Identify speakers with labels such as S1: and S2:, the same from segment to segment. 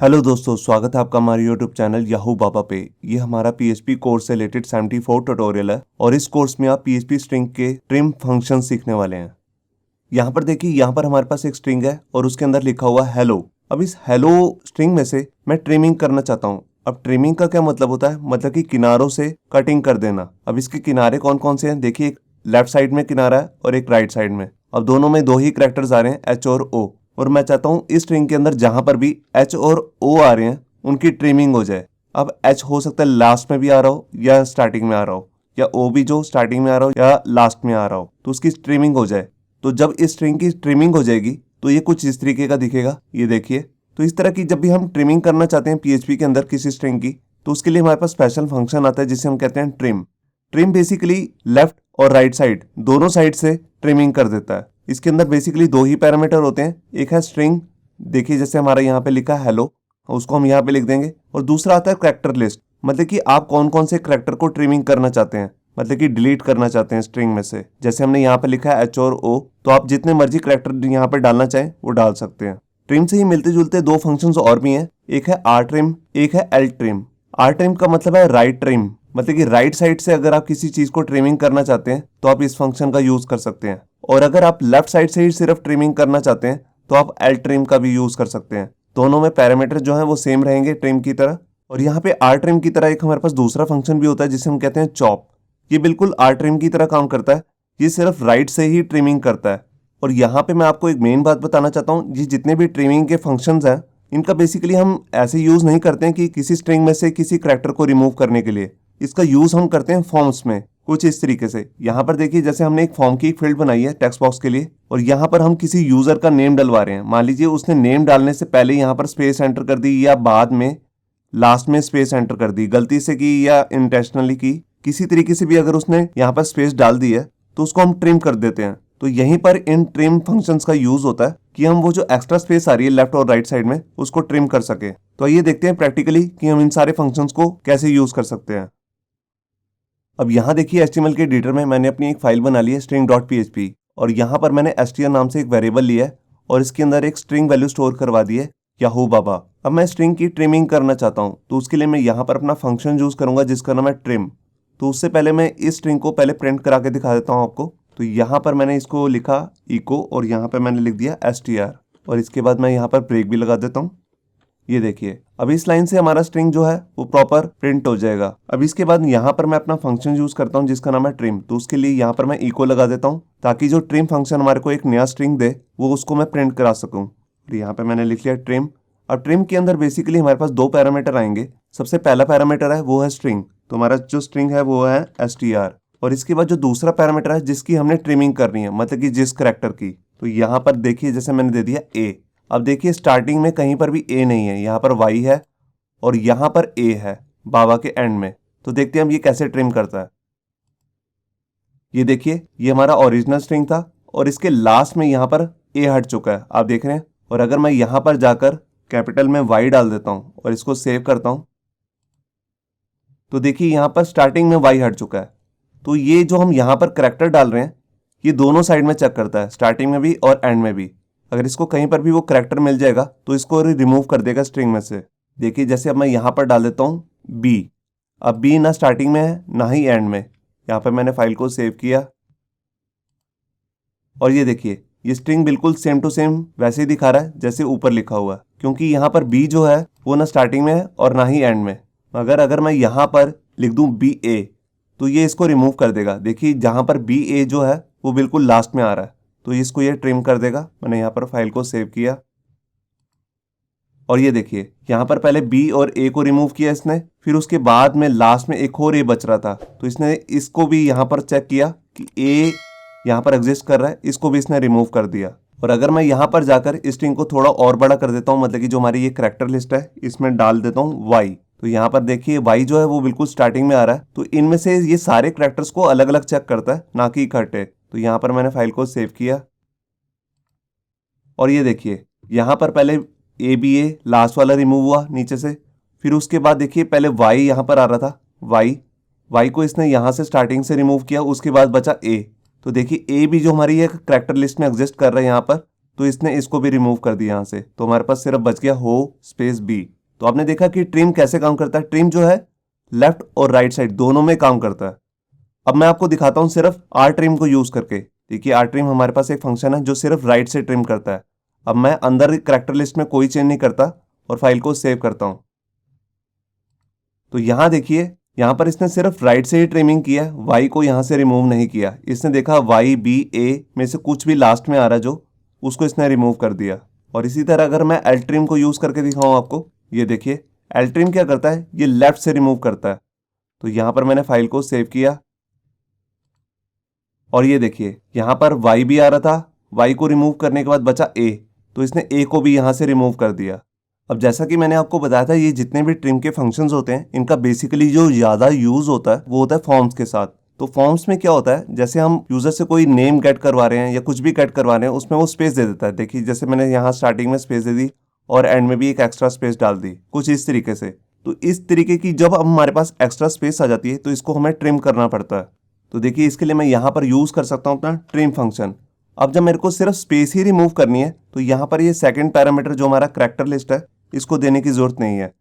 S1: Hello दोस्तों, स्वागत है आपका हमारे यूट्यूब चैनल याहू बाबा पे। ये हमारा पीएचपी कोर्स से रिलेटेड 74 ट्यूटोरियल है और इस कोर्स में आप पीएचपी स्ट्रिंग के ट्रिम फंक्शन सीखने वाले हैं। यहाँ पर देखिए, यहाँ पर हमारे पास एक स्ट्रिंग है और उसके अंदर लिखा हुआ हेलो। अब इस हेलो स्ट्रिंग में से मैं ट्रिमिंग करना चाहता हूँ। अब ट्रिमिंग का क्या मतलब होता है? मतलब कि किनारों से कटिंग कर देना। अब इसके किनारे कौन कौन से हैं? देखिए, एक लेफ्ट साइड में किनारा है और एक राइट साइड में। अब दोनों में दो ही कैरेक्टर्स आ रहे हैं, एच और ओ। और मैं चाहता हूँ इस स्ट्रिंग के अंदर जहां पर भी एच और ओ आ रहे हैं उनकी ट्रिमिंग हो जाए। अब एच हो सकता है लास्ट में भी आ रहा हो या स्टार्टिंग में आ रहा हो, या ओ भी जो स्टार्टिंग में आ रहा हो या लास्ट में आ रहा हो, तो उसकी ट्रिमिंग हो जाए। तो जब इस स्ट्रिंग की ट्रिमिंग हो जाएगी तो ये कुछ इस तरीके का दिखेगा। ये देखिए, तो इस तरह की जब भी हम ट्रिमिंग करना चाहते हैं पीएचपी के अंदर किसी स्ट्रिंग की, तो उसके लिए हमारे पास स्पेशल फंक्शन आता है जिसे हम कहते हैं ट्रिम। ट्रिम बेसिकली लेफ्ट और राइट साइड दोनों साइड से ट्रिमिंग कर देता है। इसके अंदर बेसिकली दो ही पैरामीटर होते हैं, एक है स्ट्रिंग, देखिए जैसे हमारा यहाँ पे लिखा है हेलो, उसको हम यहाँ पे लिख देंगे। और दूसरा आता है कैरेक्टर लिस्ट, मतलब कि आप कौन कौन से कैरेक्टर को ट्रिमिंग करना चाहते हैं, मतलब कि डिलीट करना चाहते हैं स्ट्रिंग में से। जैसे हमने यहाँ पे लिखा है एच और ओ, तो आप जितने मर्जी कैरेक्टर यहाँ पे डालना चाहें वो डाल सकते हैं। ट्रिम से ही मिलते जुलते दो फंक्शंस और भी हैं, एक है आर ट्रिम, एक है एल ट्रिम। आर ट्रिम का मतलब है राइट ट्रिम, मतलब कि राइट साइड से अगर आप किसी चीज को ट्रिमिंग करना चाहते हैं तो आप इस फंक्शन का यूज कर सकते हैं। और अगर आप लेफ्ट साइड से ही सिर्फ ट्रिमिंग करना चाहते हैं तो आप एल ट्रिम का भी यूज कर सकते हैं। दोनों में पैरामीटर जो है वो सेम रहेंगे ट्रिम की तरह। और यहाँ पे आर ट्रिम की तरह एक हमारे पास दूसरा फंक्शन भी होता है जिसे हम कहते हैं चॉप। ये बिल्कुल आर ट्रिम की तरह काम करता है, ये सिर्फ राइट से ही ट्रिमिंग करता है। और यहाँ पे मैं आपको एक मेन बात बताना चाहता हूँ, ये जितने भी ट्रिमिंग के फंक्शंस हैं इनका बेसिकली हम ऐसे यूज नहीं करते हैं कि किसी स्ट्रिंग में से किसी कैरेक्टर को रिमूव करने के लिए। इसका यूज हम करते हैं फॉर्म्स में, कुछ इस तरीके से। यहाँ पर देखिए, जैसे हमने एक फॉर्म की फील्ड बनाई है टेक्स्ट बॉक्स के लिए, और यहाँ पर हम किसी यूजर का नेम डलवा रहे हैं। मान लीजिए उसने नेम डालने से पहले यहाँ पर स्पेस एंटर कर दी, या बाद में लास्ट में स्पेस एंटर कर दी, गलती से की या इंटेंशनली की, किसी तरीके से भी अगर उसने यहाँ पर स्पेस डाल दी है तो उसको हम ट्रिम कर देते हैं। तो यहीं पर इन ट्रिम फंक्शंस का यूज होता है कि हम वो जो एक्स्ट्रा स्पेस आ रही है लेफ्ट और राइट साइड में उसको ट्रिम कर सके। तो आइए देखते हैं प्रैक्टिकली कि हम इन सारे फंक्शंस को कैसे यूज कर सकते हैं। अब यहाँ देखिए, HTML के एडिटर में मैंने अपनी एक फाइल बना ली है string.php, और यहाँ पर मैंने str नाम से एक वेरिएबल लिया है और इसके अंदर एक स्ट्रिंग वैल्यू स्टोर करवा दी है याहू बाबा। अब मैं स्ट्रिंग की ट्रिमिंग करना चाहता हूँ, तो उसके लिए मैं यहाँ पर अपना फंक्शन यूज करूंगा जिसका नाम है ट्रिम। तो उससे पहले मैं इस स्ट्रिंग को पहले प्रिंट करा के दिखा देता हूँ आपको। तो यहाँ पर मैंने इसको लिखा इको, और यहाँ पर मैंने लिख दिया str, और इसके बाद मैं यहाँ पर ब्रेक भी लगा देता हूँ। ये देखिए, अब इस लाइन से हमारा स्ट्रिंग जो है वो प्रॉपर प्रिंट हो जाएगा। अब इसके बाद यहाँ पर मैं अपना फंक्शन यूज करता हूँ जिसका नाम है ट्रिम। तो उसके लिए यहाँ पर मैं इको लगा देता हूँ ताकि जो ट्रिम फंक्शन हमारे को एक नया स्ट्रिंग दे वो उसको मैं प्रिंट करा सकूँ। तो यहाँ पे मैंने लिख लिया ट्रिम। अब ट्रिम के अंदर बेसिकली हमारे पास दो पैरामीटर आएंगे। सबसे पहला पैरामीटर है वो है स्ट्रिंग, तो हमारा जो स्ट्रिंग है वो है str। और इसके बाद जो दूसरा पैरामीटर है जिसकी हमने ट्रिमिंग करनी है, मतलब कि जिस करेक्टर की, तो यहाँ पर देखिए जैसे मैंने दे दिया a। अब देखिए, स्टार्टिंग में कहीं पर भी ए नहीं है, यहाँ पर वाई है और यहाँ पर ए है बाबा के एंड में। तो देखते हैं हम ये कैसे ट्रिम करता है। ये देखिए, ये हमारा ओरिजिनल स्ट्रिंग था और इसके लास्ट में यहाँ पर ए हट चुका है, आप देख रहे हैं। और अगर मैं यहाँ पर जाकर कैपिटल में वाई डाल देता हूँ और इसको सेव करता हूँ, तो देखिए यहाँ पर स्टार्टिंग में वाई हट चुका है। तो ये जो हम यहाँ पर करेक्टर डाल रहे हैं ये दोनों साइड में चेक करता है, स्टार्टिंग में भी और एंड में भी। अगर इसको कहीं पर भी वो करेक्टर मिल जाएगा तो इसको रिमूव कर देगा स्ट्रिंग में से। देखिए, जैसे अब मैं यहाँ पर डाल देता हूँ बी। अब बी ना स्टार्टिंग में है ना ही एंड में। यहाँ पर मैंने फाइल को सेव किया और ये देखिए, ये स्ट्रिंग बिल्कुल सेम टू सेम वैसे ही दिखा रहा है जैसे ऊपर लिखा हुआ है, क्योंकि यहाँ पर बी जो है वो ना स्टार्टिंग में है और ना ही एंड में। अगर मैं यहाँ पर लिख दूँ बी ए तो ये इसको रिमूव कर देगा। देखिए, जहाँ पर बी ए जो है वो बिल्कुल लास्ट में आ रहा है, तो इसको ये ट्रिम कर देगा। मैंने यहाँ पर फाइल को सेव किया और ये देखिए, यहाँ पर पहले बी और ए को रिमूव किया इसने, फिर उसके बाद में लास्ट में एक और ए बच रहा था तो इसने इसको भी यहाँ पर चेक किया कि ए यहाँ पर एग्जिस्ट कर रहा है, इसको भी इसने रिमूव कर दिया। और अगर मैं यहाँ पर जाकर इस स्ट्रिंग को थोड़ा और बड़ा कर देता हूँ, मतलब कि जो हमारी ये कैरेक्टर लिस्ट है इसमें डाल देता हूँ वाई, तो यहाँ पर देखिए वाई जो है वो बिल्कुल स्टार्टिंग में आ रहा है। तो इनमें से ये सारे कैरेक्टर्स को अलग अलग चेक करता है, ना कि इकट्ठे। तो यहाँ पर मैंने फाइल को सेव किया और ये देखिए, यहाँ पर पहले ए बी ए लास्ट वाला रिमूव हुआ नीचे से, फिर उसके बाद देखिए पहले वाई यहाँ पर आ रहा था, वाई को इसने यहाँ से स्टार्टिंग से रिमूव किया, उसके बाद बचा ए। तो देखिए, ए भी जो हमारी एक कैरेक्टर लिस्ट में एग्जिस्ट कर रहा है यहाँ पर, तो इसने इसको भी रिमूव कर दिया यहाँ से, तो हमारे पास सिर्फ बच गया हो स्पेस बी। तो आपने देखा कि ट्रिम कैसे काम करता है। ट्रिम जो है लेफ्ट और राइट साइड दोनों में काम करता है। अब मैं आपको दिखाता हूँ सिर्फ आर ट्रिम को यूज करके। देखिए आर ट्रिम हमारे पास एक फंक्शन है जो सिर्फ राइट से ट्रिम करता है। अब मैं अंदर करैक्टर लिस्ट में कोई चेंज नहीं करता और फाइल को सेव करता हूँ। तो यहाँ देखिए, यहाँ पर इसने सिर्फ राइट से ही ट्रिमिंग किया है, वाई को यहाँ से रिमूव नहीं किया। इसने देखा वाई बी ए में से कुछ भी लास्ट में आ रहा है जो, उसको इसने रिमूव कर दिया। और इसी तरह अगर मैं एल ट्रिम को यूज करके दिखाऊं आपको, ये देखिए एल ट्रिम क्या करता है, ये लेफ्ट से रिमूव करता है। तो यहाँ पर मैंने फाइल को सेव किया और ये देखिए यहाँ पर वाई भी आ रहा था, वाई को रिमूव करने के बाद बचा ए, तो इसने ए को भी यहाँ से रिमूव कर दिया। अब जैसा कि मैंने आपको बताया था, ये जितने भी ट्रिम के फंक्शंस होते हैं इनका बेसिकली जो ज़्यादा यूज़ होता है वो होता है फॉर्म्स के साथ। तो फॉर्म्स में क्या होता है, जैसे हम यूज़र से कोई नेम गेट करवा रहे हैं या कुछ भी गेट करवा रहे हैं, उसमें वो स्पेस दे देता है। देखिए जैसे मैंने यहाँ स्टार्टिंग में स्पेस दे दी और एंड में भी एक एक्स्ट्रा स्पेस डाल दी, कुछ इस तरीके से। तो इस तरीके की जब हमारे पास एक्स्ट्रा स्पेस आ जाती है तो इसको हमें ट्रिम करना पड़ता है। तो देखिए इसके लिए मैं यहाँ पर यूज़ कर सकता हूँ अपना ट्रिम फंक्शन। अब जब मेरे को सिर्फ स्पेस ही रिमूव करनी है तो यहाँ पर ये सेकंड पैरामीटर जो हमारा करैक्टर लिस्ट है, इसको देने की जरूरत नहीं है।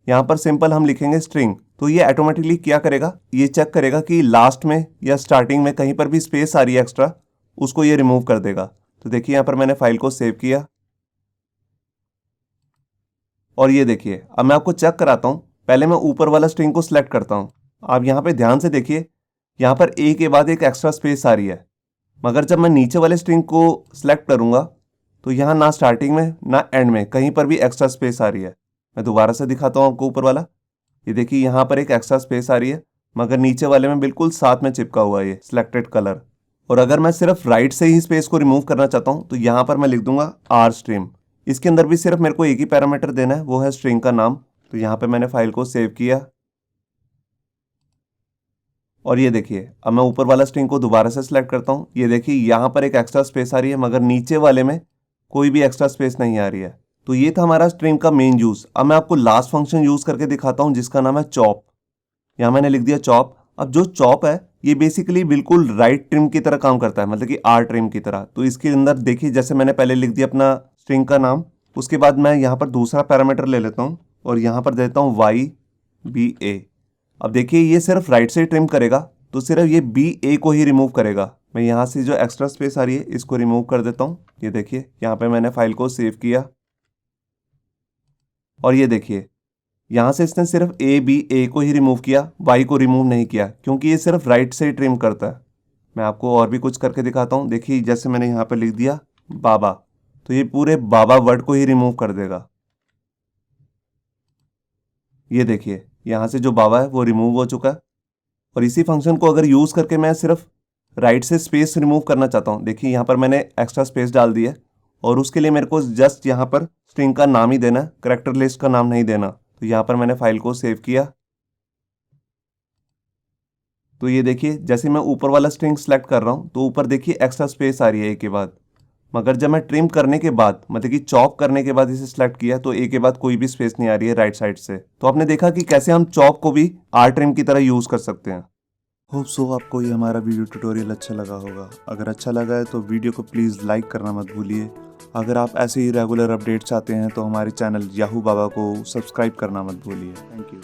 S1: यहाँ पर सिंपल हम लिखेंगे स्ट्रिंग, तो ये ऑटोमेटिकली क्या करेगा, ये चेक करेगा कि लास्ट में या स्टार्टिंग में कहीं पर भी स्पेस आ रही है एक्स्ट्रा, उसको ये रिमूव कर देगा। तो देखिए यहाँ पर मैंने फाइल को सेव किया और ये देखिए अब मैं आपको चेक कराता हूँ। पहले मैं ऊपर वाला स्ट्रिंग को सिलेक्ट करता हूँ। आप यहाँ पे ध्यान से देखिए, यहाँ पर ए के बाद एक एक्स्ट्रा स्पेस आ रही है, मगर जब मैं नीचे वाले स्ट्रिंग को सिलेक्ट करूँगा तो यहाँ ना स्टार्टिंग में ना एंड में कहीं पर भी एक्स्ट्रा स्पेस आ रही है। मैं दोबारा से दिखाता हूँ आपको ऊपर वाला, ये देखिए यहाँ पर एक एक्स्ट्रा स्पेस आ रही है, मगर नीचे वाले में बिल्कुल साथ में चिपका हुआ है ये सिलेक्टेड कलर। और अगर मैं सिर्फ राइट से ही स्पेस को रिमूव करना चाहता हूँ तो यहाँ पर मैं लिख दूंगा आर स्ट्रीम। इसके अंदर भी सिर्फ मेरे को एक ही पैरामीटर देना है, वो है स्ट्रिंग का नाम। तो यहाँ पे मैंने फाइल को सेव किया और ये देखिए अब मैं ऊपर वाला स्ट्रिंग को दोबारा से सिलेक्ट करता हूँ। ये देखिए यहाँ पर एक एक्स्ट्रा स्पेस आ रही है, मगर नीचे वाले में कोई भी एक्स्ट्रा स्पेस नहीं आ रही है। तो ये था हमारा स्ट्रिंग का मेन यूज। अब मैं आपको लास्ट फंक्शन यूज करके दिखाता हूँ जिसका नाम है चॉप। यहाँ मैंने लिख दिया चॉप। अब जो चॉप है ये बेसिकली बिल्कुल राइट ट्रिम की तरह काम करता है, मतलब कि आर ट्रिम की तरह। तो इसके अंदर देखिए जैसे मैंने पहले लिख दिया अपना स्ट्रिंग का नाम, उसके बाद मैं यहाँ पर दूसरा पैरामीटर ले लेता हूँ और यहाँ पर देता हूँ वाई बी ए। अब देखिए ये सिर्फ राइट से ट्रिम करेगा, तो सिर्फ ये बी ए को ही रिमूव करेगा। मैं यहाँ से जो एक्स्ट्रा स्पेस आ रही है इसको रिमूव कर देता हूँ। ये देखिए यहाँ पे मैंने फाइल को सेव किया और ये देखिए यहाँ से इसने सिर्फ ए बी ए को ही रिमूव किया, वाई को रिमूव नहीं किया, क्योंकि ये सिर्फ राइट से ही ट्रिम करता है। मैं आपको और भी कुछ करके दिखाता हूँ। देखिए जैसे मैंने यहाँ पे लिख दिया बाबा, तो ये पूरे बाबा वर्ड को ही रिमूव कर देगा। ये देखिए यहाँ से जो बाबा है वो रिमूव हो चुका है। और इसी फंक्शन को अगर यूज़ करके मैं सिर्फ राइट से स्पेस रिमूव करना चाहता हूँ, देखिए यहाँ पर मैंने एक्स्ट्रा स्पेस डाल दी है और उसके लिए मेरे को जस्ट यहाँ पर स्ट्रिंग का नाम ही देना है, करैक्टर लिस्ट का नाम नहीं देना। तो यहाँ पर मैंने फाइल को सेव किया। तो ये देखिए जैसे मैं ऊपर वाला स्ट्रिंग सेलेक्ट कर रहा हूँ तो ऊपर देखिए एक्स्ट्रा स्पेस आ रही है ए के बाद, मगर जब मैं ट्रिम करने के बाद, मतलब कि चॉप करने के बाद इसे सिलेक्ट किया तो ए के बाद कोई भी स्पेस नहीं आ रही है राइट साइड से। तो आपने देखा कि कैसे हम चॉप को भी आर ट्रिम की तरह यूज़ कर सकते हैं।
S2: होप सो आपको ये हमारा वीडियो ट्यूटोरियल अच्छा लगा होगा। अगर अच्छा लगा है तो वीडियो को प्लीज़ लाइक करना मत भूलिए। अगर आप ऐसे ही रेगुलर अपडेट चाहते हैं तो हमारे चैनल याहू बाबा को सब्सक्राइब करना मत भूलिए। Thank you.